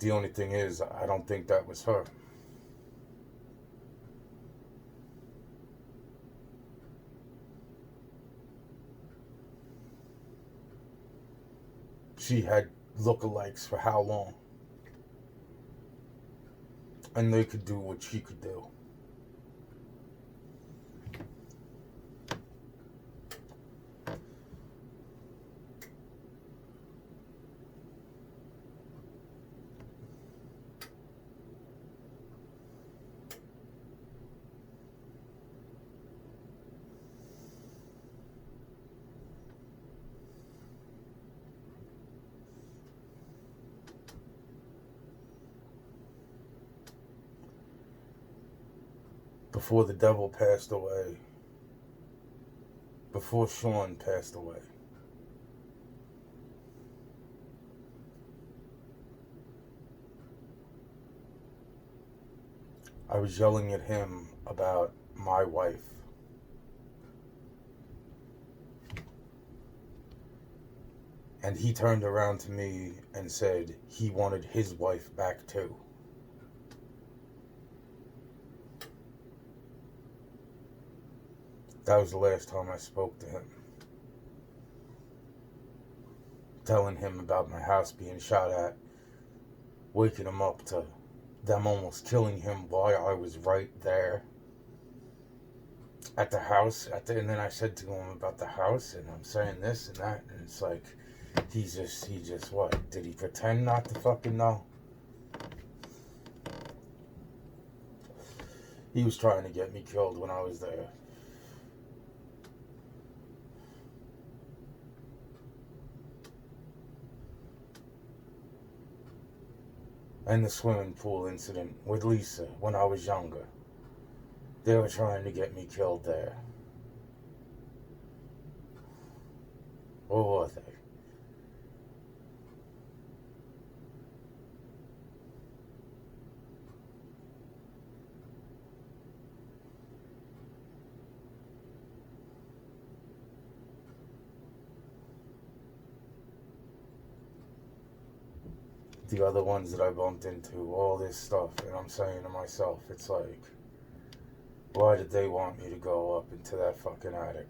The only thing is, I don't think that was her. She had lookalikes for how long? And they could do what she could do. Before the devil passed away, before Sean passed away, I was yelling at him about my wife. And he turned around to me and said he wanted his wife back too. That was the last time I spoke to him. Telling him about my house being shot at, waking him up to them almost killing him while I was right there at the house. And then I said to him about the house, and I'm saying this and that, and it's like, he just what? Did he pretend not to fucking know? He was trying to get me killed when I was there. And the swimming pool incident with Lisa when I was younger. They were trying to get me killed there. Or were they? The other ones that I bumped into, all this stuff, and I'm saying to myself, it's like, why did they want me to go up into that fucking attic?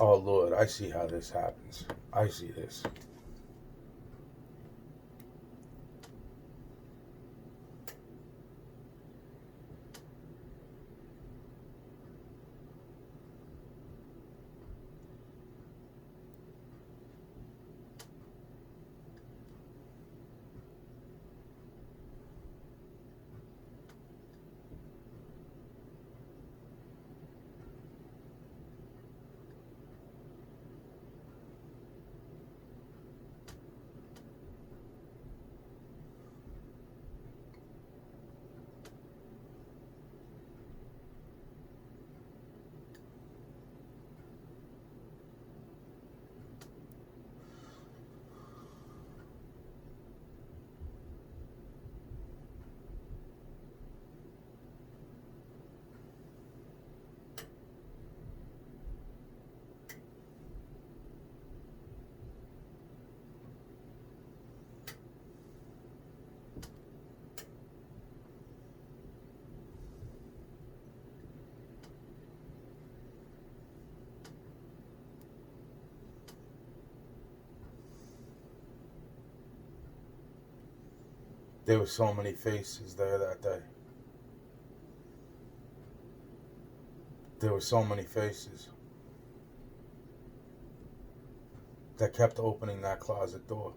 Oh Lord, I see how this happens. I see this. There were so many faces there that day. There were so many faces that kept opening that closet door.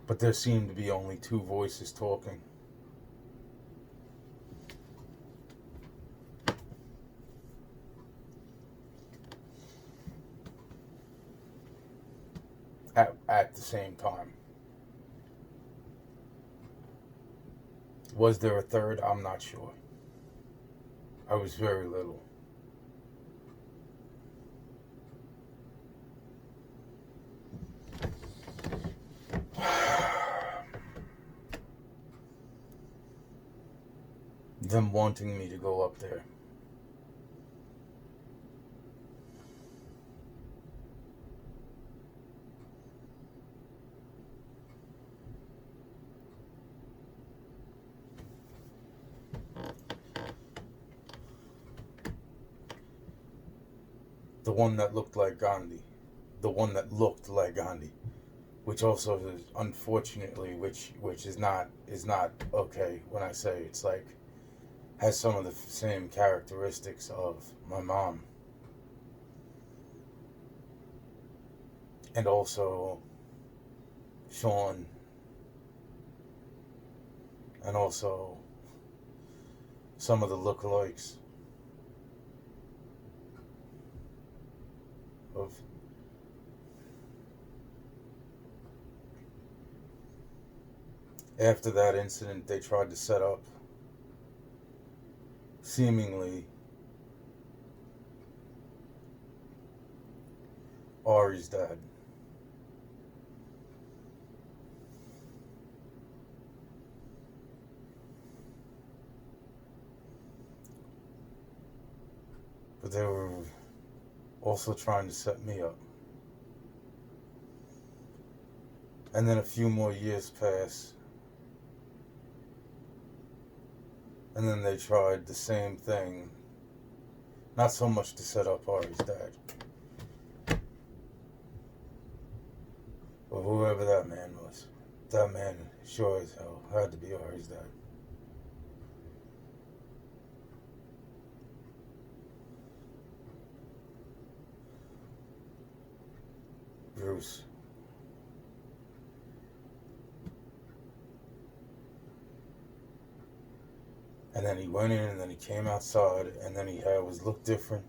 But there seemed to be only two voices talking. At the same time. Was there a third? I'm not sure. I was very little. Them wanting me to go up there. The one that looked like Gandhi. The one that looked like Gandhi. Which also is, unfortunately, which is not okay when I say it's like, has some of the same characteristics of my mom. And also Sean. And also some of the lookalikes of after that incident. They tried to set up seemingly Ari's dad. But they were also trying to set me up. And then a few more years pass. And then they tried the same thing. Not so much to set up Ari's dad, but whoever that man was. That man sure as hell had to be Ari's dad. Bruce. And then he went in, and then he came outside, and then he was looked different.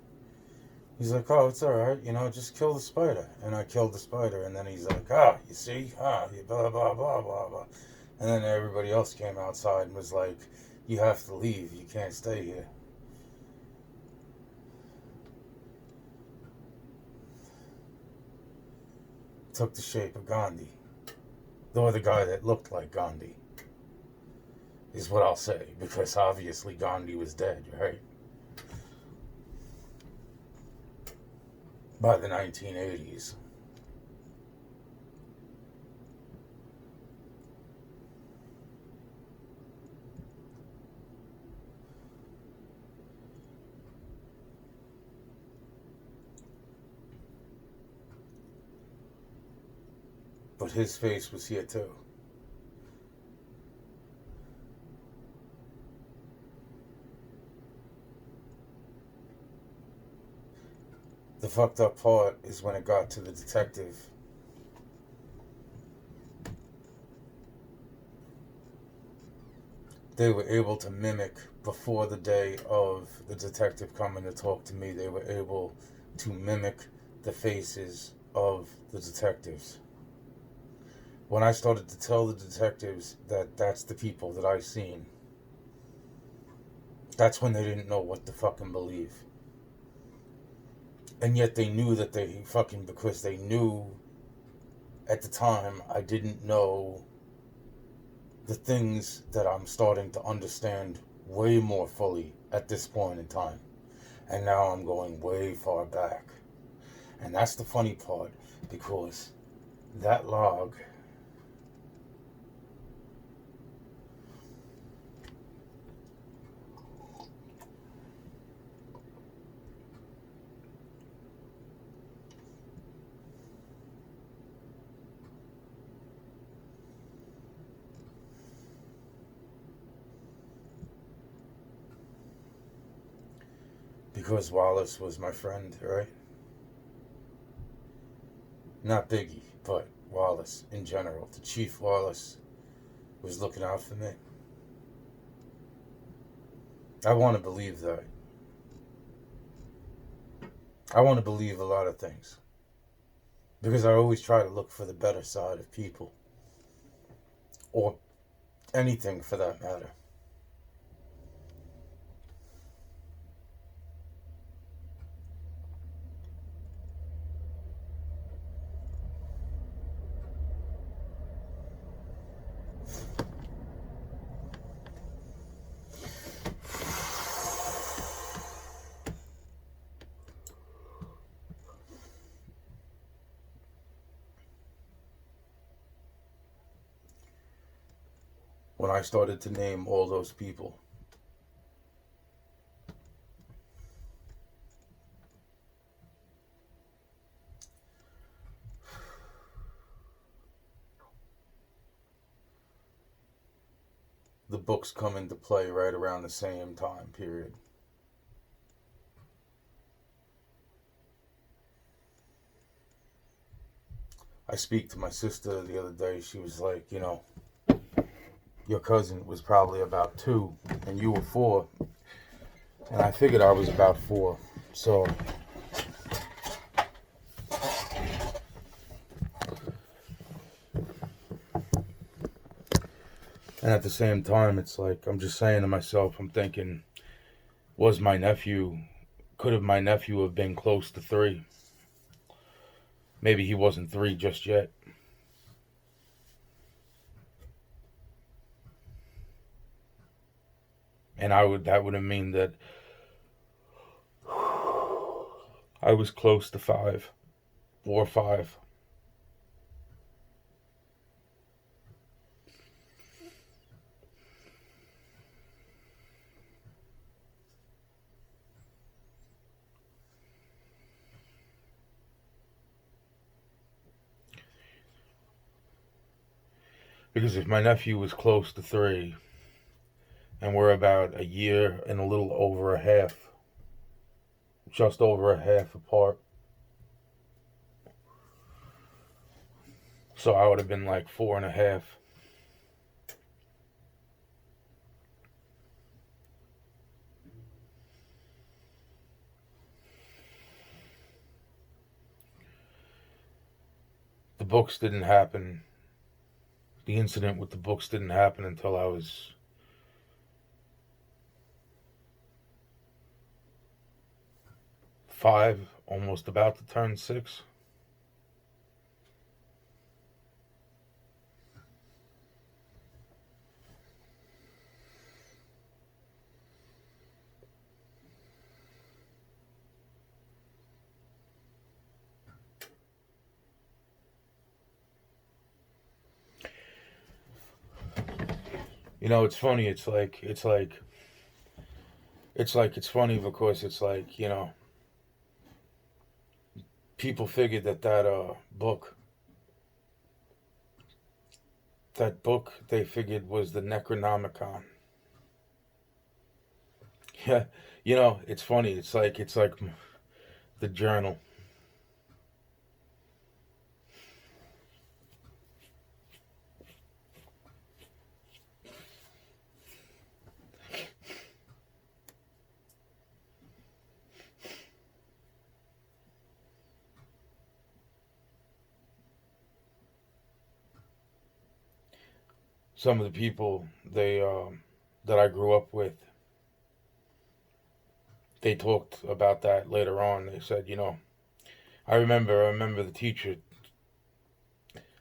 He's like, oh, it's alright, just kill the spider. And I killed the spider, and then he's like, you see? You blah, blah, blah, blah, blah. And then everybody else came outside and was like, you have to leave, you can't stay here. Took the shape of Gandhi. Or the guy that looked like Gandhi. Is what I'll say, because obviously Gandhi was dead, right? By the 1980s. But his face was here too. The fucked up part is when it got to the detective. They were able to mimic, before the day of the detective coming to talk to me, they were able to mimic the faces of the detectives. When I started to tell the detectives that that's the people that I've seen, that's when they didn't know what to fucking believe. And yet they knew that because they knew at the time I didn't know the things that I'm starting to understand way more fully at this point in time. And now I'm going way far back. And that's the funny part, because that log because Wallace was my friend, right? Not Biggie, but Wallace in general. The Chief Wallace was looking out for me. I want to believe that. I want to believe a lot of things. Because I always try to look for the better side of people. Or anything for that matter. When I started to name all those people, the books come into play right around the same time period. I speak to my sister the other day. She was like, your cousin was probably about 2 and you were 4. And I figured I was about 4. So and at the same time, it's like, I'm just saying to myself, I'm thinking, could my nephew have been close to 3? Maybe he wasn't 3 just yet. And that would have mean that I was close to 5 or 5. Because if my nephew was close to 3, and we're about a year and a little over a half, just over a half apart. So I would have been like 4.5. The books didn't happen. The incident with the books didn't happen until I was 5, almost about to turn 6. It's funny. It's funny because it's like, people figured that book they figured was the Necronomicon. Yeah, it's funny. It's like the journal. Some of the people that I grew up with, they talked about that later on. They said, I remember the teacher.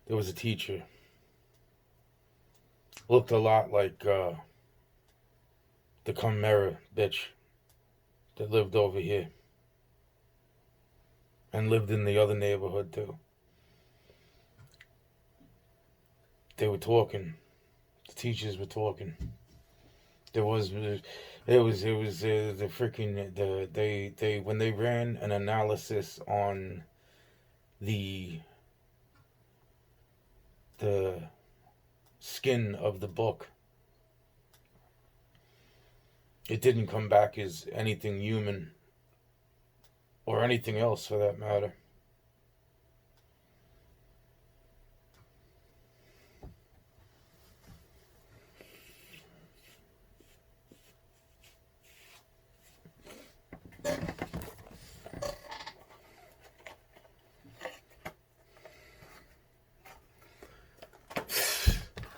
There was a teacher. Looked a lot like the Chimera bitch that lived over here. And lived in the other neighborhood too. They were talking. The teachers were talking. The freaking they when they ran an analysis on the skin of the book, it didn't come back as anything human or anything else for that matter.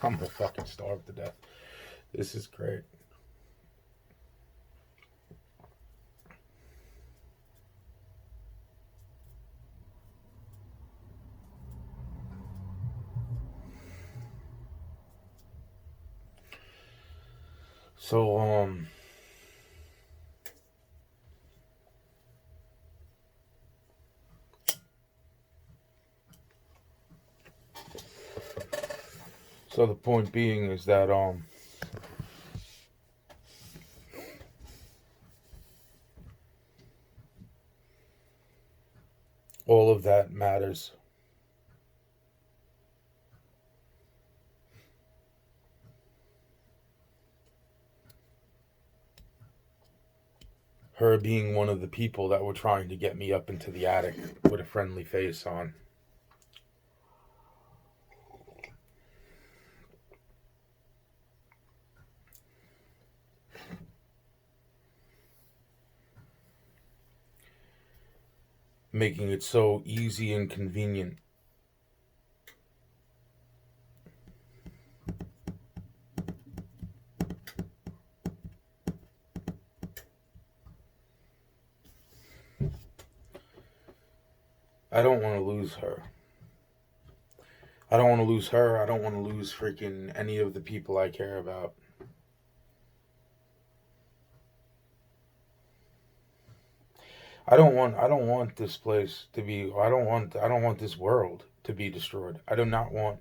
I'm gonna fucking starve to death. This is great. So, so the point being is that, all of that matters. Her being one of the people that were trying to get me up into the attic with a friendly face on. Making it so easy and convenient. I don't want to lose her. I don't want to lose her. I don't want to lose freaking any of the people I care about. I don't want this place to be, I don't want this world to be destroyed. I do not want.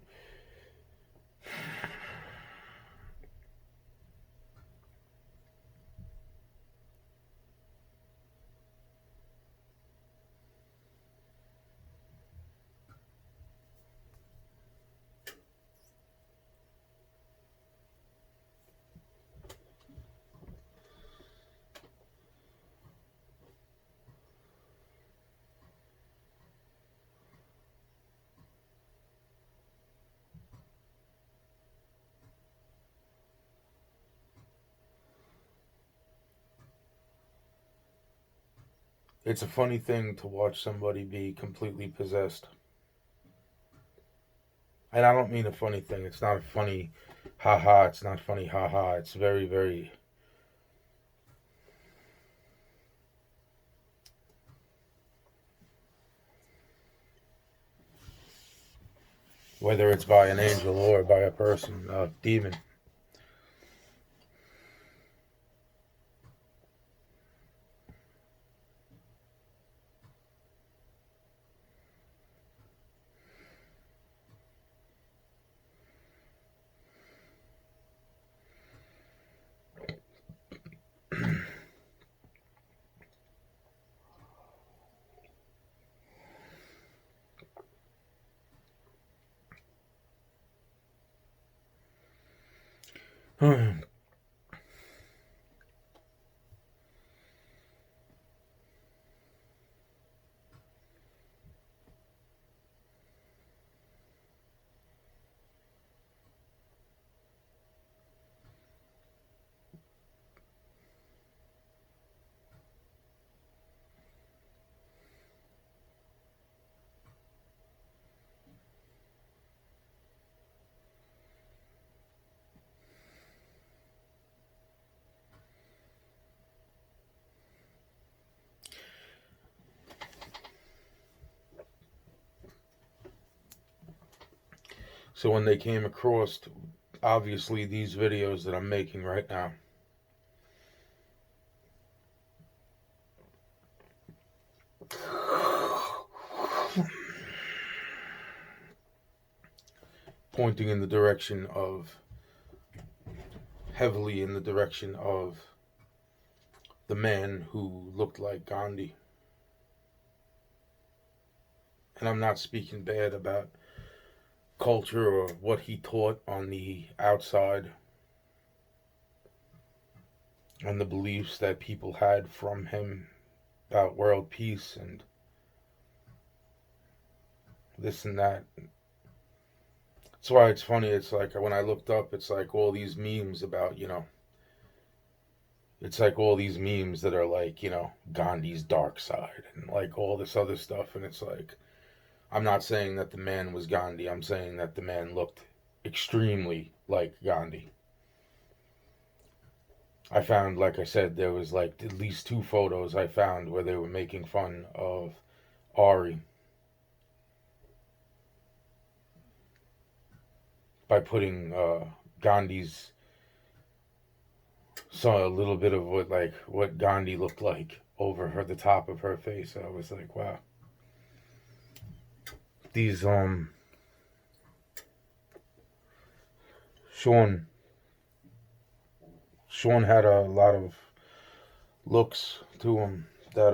It's a funny thing to watch somebody be completely possessed. And I don't mean a funny thing. It's not a funny haha. It's not funny haha. It's very, very. Whether it's by an angel or by a person, a demon. So when they came across, obviously, these videos that I'm making right now, pointing in the direction of, heavily in the direction of the man who looked like Gandhi. And I'm not speaking bad about culture or what he taught on the outside and the beliefs that people had from him about world peace and this and that. That's why it's funny. It's like when I looked up, it's like all these memes about, it's like all these memes that are like, Gandhi's dark side and like all this other stuff. And it's like, I'm not saying that the man was Gandhi. I'm saying that the man looked extremely like Gandhi. I found, like I said, there was like at least two photos I found where they were making fun of Ari by putting Gandhi's, saw a little bit of what Gandhi looked like over the top of her face. I was like, wow. These Sean Sean had a lot of looks to him that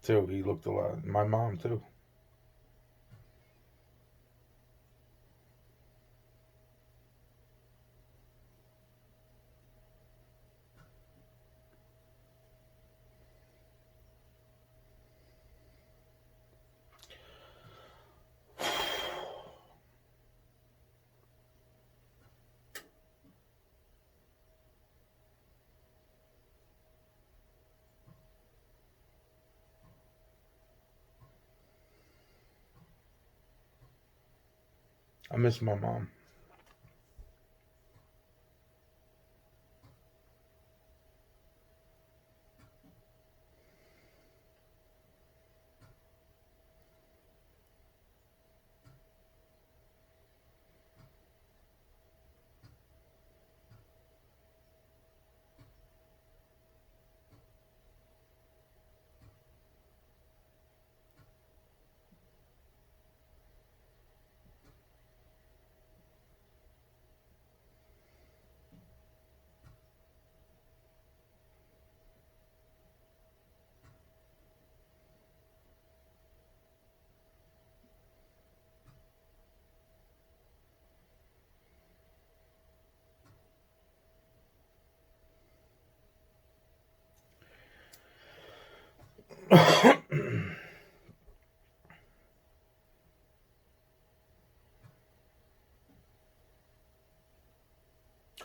too. He looked a lot. My mom too. I miss my mom.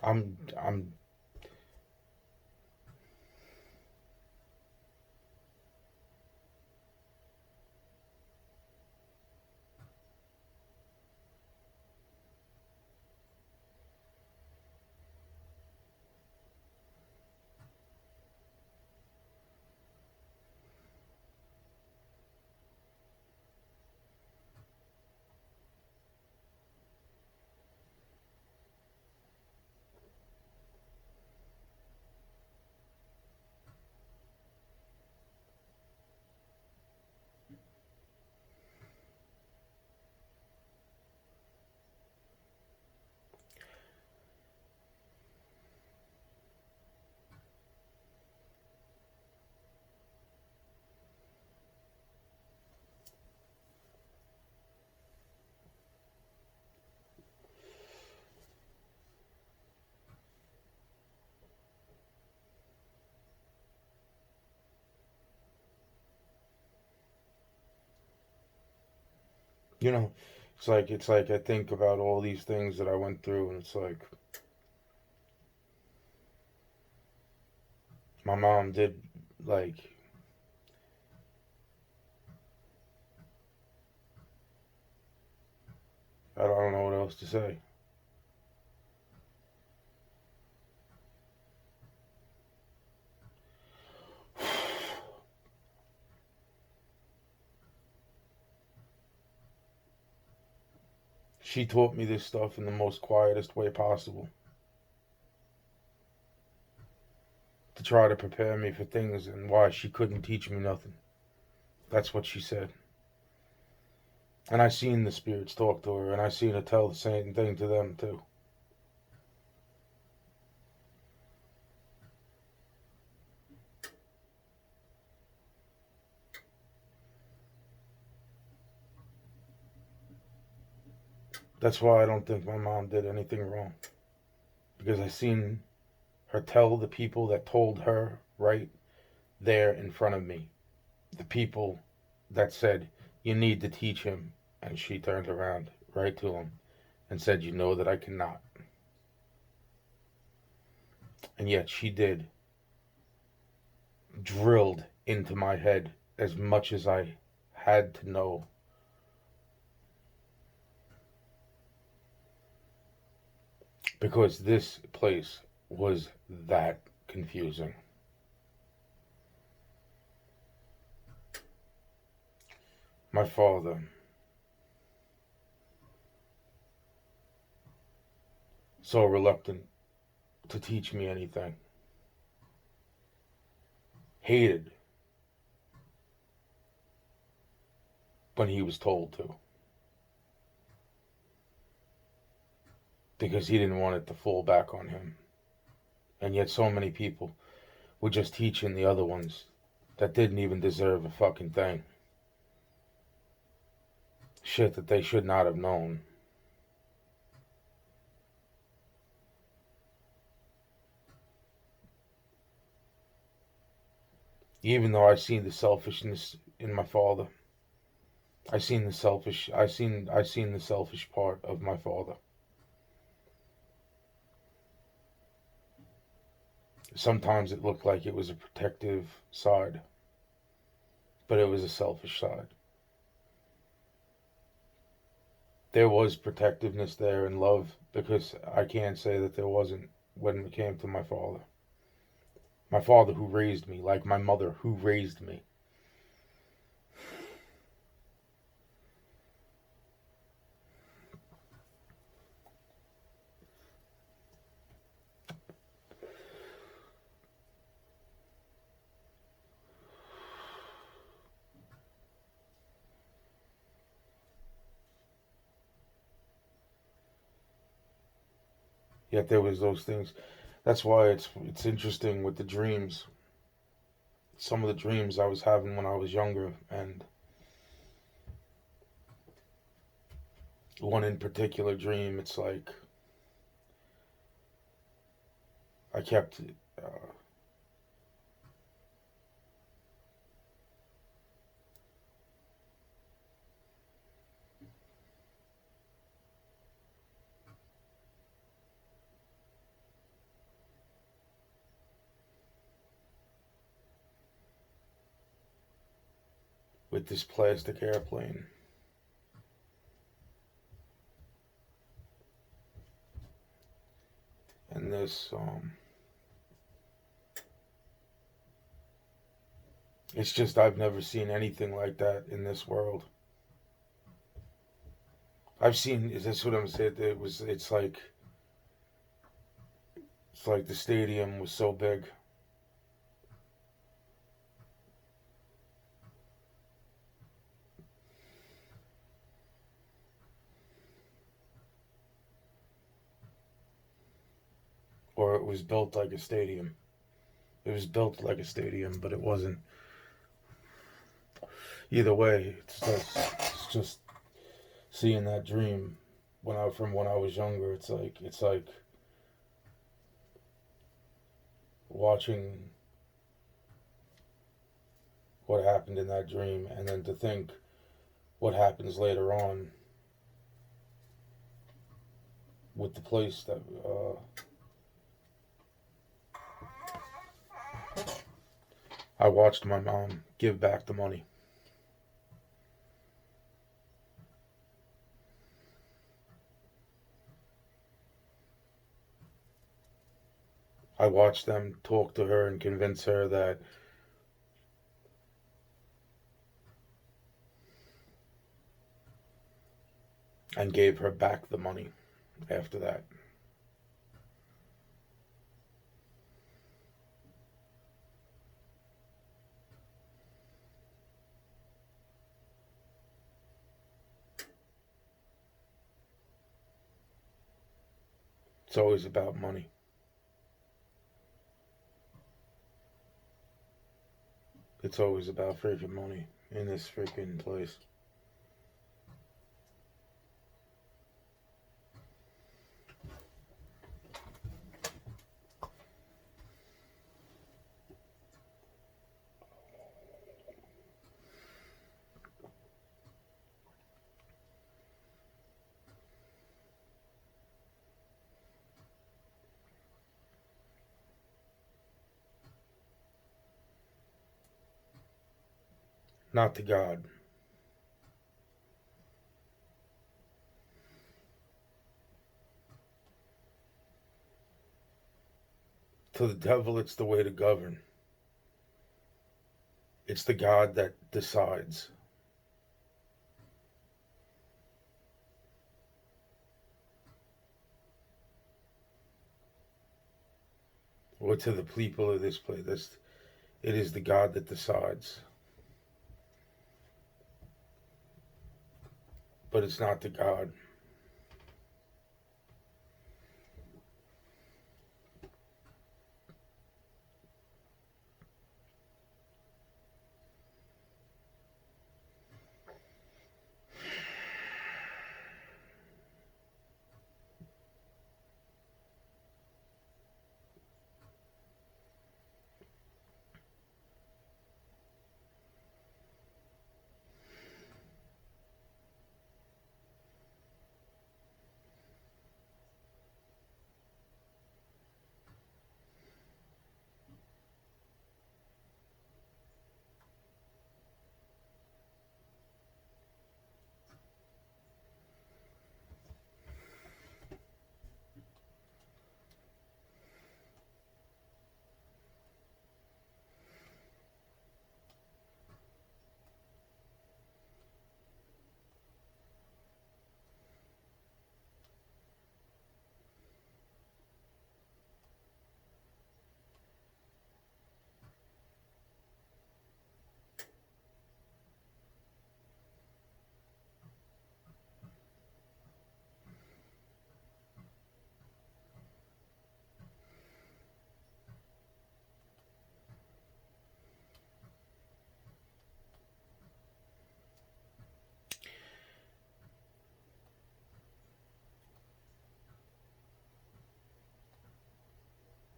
I'm you know, it's like I think about all these things that I went through, and it's like my mom did, like, I don't know what else to say. She taught me this stuff in the most quietest way possible to try to prepare me for things and why she couldn't teach me nothing. That's what she said. And I seen the spirits talk to her, and I seen her tell the same thing to them too. That's why I don't think my mom did anything wrong. Because I seen her tell the people that told her right there in front of me. The people that said, you need to teach him. And she turned around right to him and said, you know that I cannot. And yet she did. Drilled into my head as much as I had to know. Because this place was that confusing. My father, so reluctant to teach me anything, hated when he was told to, because he didn't want it to fall back on him. And yet so many people were just teaching the other ones that didn't even deserve a fucking thing. Shit that they should not have known. Even though I seen the selfishness in my father, I seen the selfish part of my father. Sometimes it looked like it was a protective side, but it was a selfish side. There was protectiveness there and love, because I can't say that there wasn't when it came to my father. My father who raised me, like my mother who raised me. Yet there was those things. That's why it's interesting with the dreams. Some of the dreams I was having when I was younger, and one in particular dream, it's like I kept with this plastic airplane. And this, it's just I've never seen anything like that in this world. I've seen, is this what I'm saying? It's like the stadium was so big. Or it was built like a stadium. It was built like a stadium, but it wasn't. Either way, it's just seeing that dream from when I was younger. It's like watching what happened in that dream, and then to think what happens later on with the place that I watched my mom give back the money. I watched them talk to her and convince her that and gave her back the money after that. It's always about money. It's always about freaking money in this freaking place. not to God. To the devil, it's the way to govern. It's the God that decides. Or to the people of this place, it is the God that decides. But it's not the God.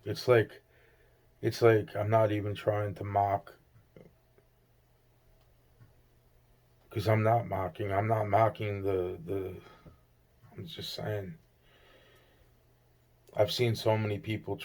It's like I'm not even trying to mock, because I'm not mocking. I'm not mocking the. I'm just saying. I've seen so many people try